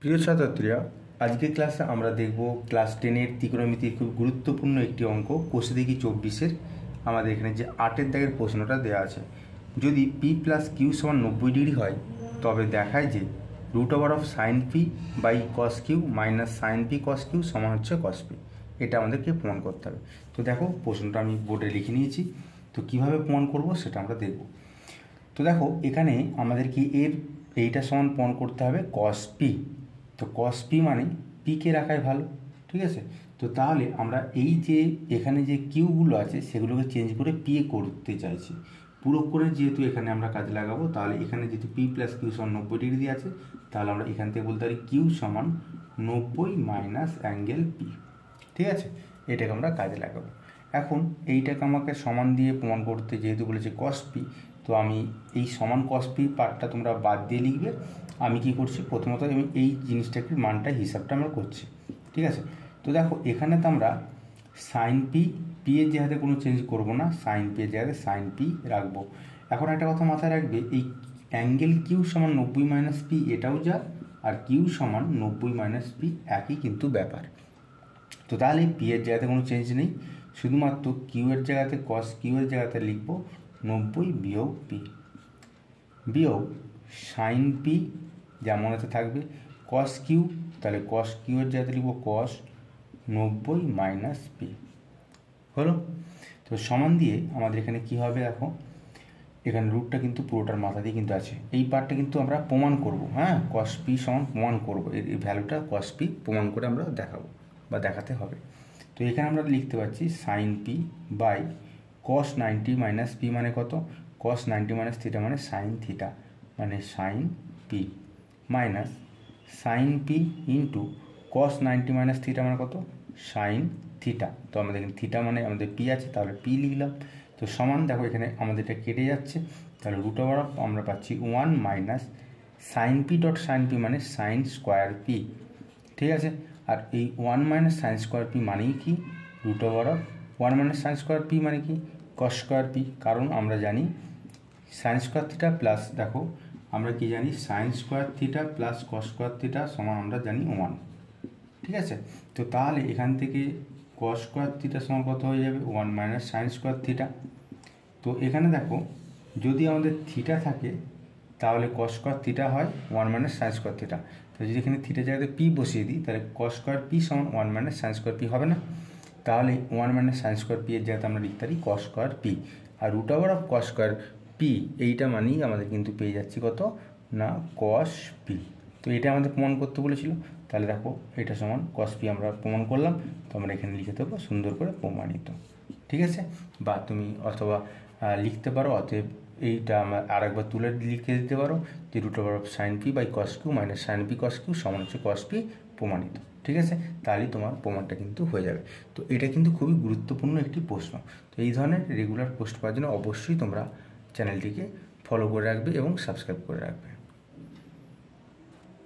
প্রিয় ছাত্রছাত্রীরা, আজকের ক্লাসে আমরা দেখব ক্লাস 10-এর ত্রিকোণমিতির খুব গুরুত্বপূর্ণ একটি অঙ্ক কোষে দেখি 24-এর। আমাদের এখানে যে 8-এর দাগের প্রশ্নটা দেওয়া আছে, যদি পি প্লাস কিউ সমান 90 ডিগ্রি হয় তবে দেখায় যে root over of sine P by cos Q minus sine P cos Q সমান হচ্ছে কস পি। এটা আমাদেরকে প্রমাণ করতে হবে। তো দেখো, প্রশ্নটা আমি বোর্ডে লিখে নিয়েছি। তো কিভাবে প্রমাণ করব সেটা আমরা দেখব। তো দেখো, এখানে আমাদেরকে এইটা সমান প্রমাণ করতে হবে কস পি। তো কস পি মানে পিকে রাখাই ভালো, ঠিক আছে। তো তাহলে আমরা এই যে এখানে যে কিউগুলো আছে সেগুলোকে চেঞ্জ করে পি করতে চাইছি। পুরো করে যেহেতু এখানে আমরা কাজে লাগাবো, তাহলে এখানে যেহেতু পি প্লাস কিউ সমান 90 ডিগ্রি দিয়ে আছে, তাহলে আমরা এখান থেকে বলতে পারি কিউ সমান 90 মাইনাস অ্যাঙ্গেল পি, ঠিক আছে। এটাকে আমরা কাজে লাগাবো। এখন এইটাকে আমাকে সমান দিয়ে প্রমাণ করতে যেহেতু বলেছে কস পি, তো আমি এই সমান কস পি পার্টটা তোমরা বাদ দিয়ে লিখবে। আমি কি করছি, প্রথমত আমি এই জিনিসটাকে মানটা হিসাবটা আমরা করছি, ঠিক আছে। তো দেখো, এখানে তো আমরা সাইন পি এর জায়গাতে কোনো চেঞ্জ করব না, সাইন পি এর জায়গাতে সাইন পি রাখবো। এখন একটা কথা মাথায় রাখবে, এই অ্যাঙ্গেল কিউ সমান 90 মাইনাস পি এটাও যা, আর কিউ সমান 90 মাইনাস পি একই কিন্তু ব্যাপার। তো তাহলে পি এর জায়গাতে কোনো চেঞ্জ নেই, শুধুমাত্র কিউ এর জায়গাতে কস কিউ এর জায়গাতে লিখব 90 বিয়োগ পি বিয়োগ সাইন পি যেমন আছে থাকবে, কস কিউ, তাহলে কস কিউ এর জায়গাতে লিখব কস 90 মাইনাস পি। হলো? তো সমান দিয়ে আমাদের এখানে কি হবে দেখো, এখানে রুটটা কিন্তু পুরোটার মাথা দিয়ে কিন্তু আছে। এই পার্টটা কিন্তু আমরা প্রমাণ করব, হ্যাঁ, কস পি সমান প্রমাণ করবো, এই ভ্যালুটা কস পি প্রমাণ করে আমরা দেখাবো বা দেখাতে হবে। তো এখানে আমরা লিখতে পারছি sine P by cos 90 minus P মানে কত, কস 90 মাইনাস থিটা মানে সাইন থিটা, মানে sine P minus sine P into cos 90 minus theta মানে কত, সাইন থিটা। তো আমাদের এখানে থিটা মানে আমাদের পি আছে, তাহলে পি লিখলাম। তো সমান দেখো, এখানে আমাদের এটা কেটে যাচ্ছে, তাহলে রুট ওভার অফ আমরা পাচ্ছি 1 minus sine P dot sine P মানে সাইন স্কোয়ার পি, ঠিক আছে। আর এই 1 মাইনাস সাইন স্কোয়ার পি মানেই কি, root over of 1 minus sine square P মানে কি, কস স্কোয়ার পি। কারণ আমরা জানি সাইন স্কোয়ার থিটা প্লাস, দেখো আমরা কি জানি, sine square theta plus cos square theta সমান আমরা জানি 1, ঠিক আছে। তো তাহলে এখান থেকে কস স্কোয়ার থিটা সমান কত হয়ে যাবে, 1 মাইনাস সাইন স্কোয়ার থিটা। তো এখানে দেখো, যদি আমাদের থিটা থাকে তাহলে কস স্কোয়ার থিটা হয় 1 মাইনাস সাইন স্কোয়ার থিটা। তো যদি এখানে থিটা জায়গাতে পি বসিয়ে দিই, তাহলে কস স্কোয়ার পি সমান 1 মাইনাস সাইন স্কোয়ার পি হবে না। তাহলে 1 মাইনাস সাইন স্কোয়ার পি এর জায়গাতে আমরা লিখতে পারি কস স্কোয়ার পি, আর root over of cos square P এইটা মানেই আমাদের কিন্তু পেয়ে যাচ্ছি কত না, কস পি। তো এটা আমাদের প্রমাণ করতে বলেছিল, তাহলে দেখো এটা সমান কস পি আমরা প্রমাণ করলাম। তো আমরা এখানে লিখে দেবো সুন্দর করে প্রমাণিত, ঠিক আছে। বা তুমি অথবা লিখতে পারো, অতএব এইটা আমরা আরেকবার তুলে লিখে দিতে পারো যে root over of sine P by cos Q minus sine P cos Q সমান হচ্ছে কস পি প্রমাণিত, ঠিক আছে। তাহলেই তোমার প্রমাণটা কিন্তু হয়ে যাবে। তো এটা কিন্তু খুবই গুরুত্বপূর্ণ একটি প্রশ্ন। তো এই ধরনের রেগুলার পোস্ট পাওয়ার জন্য অবশ্যই তোমরা চ্যানেলটিকে ফলো করে রাখবে এবং সাবস্ক্রাইব করে রাখবে।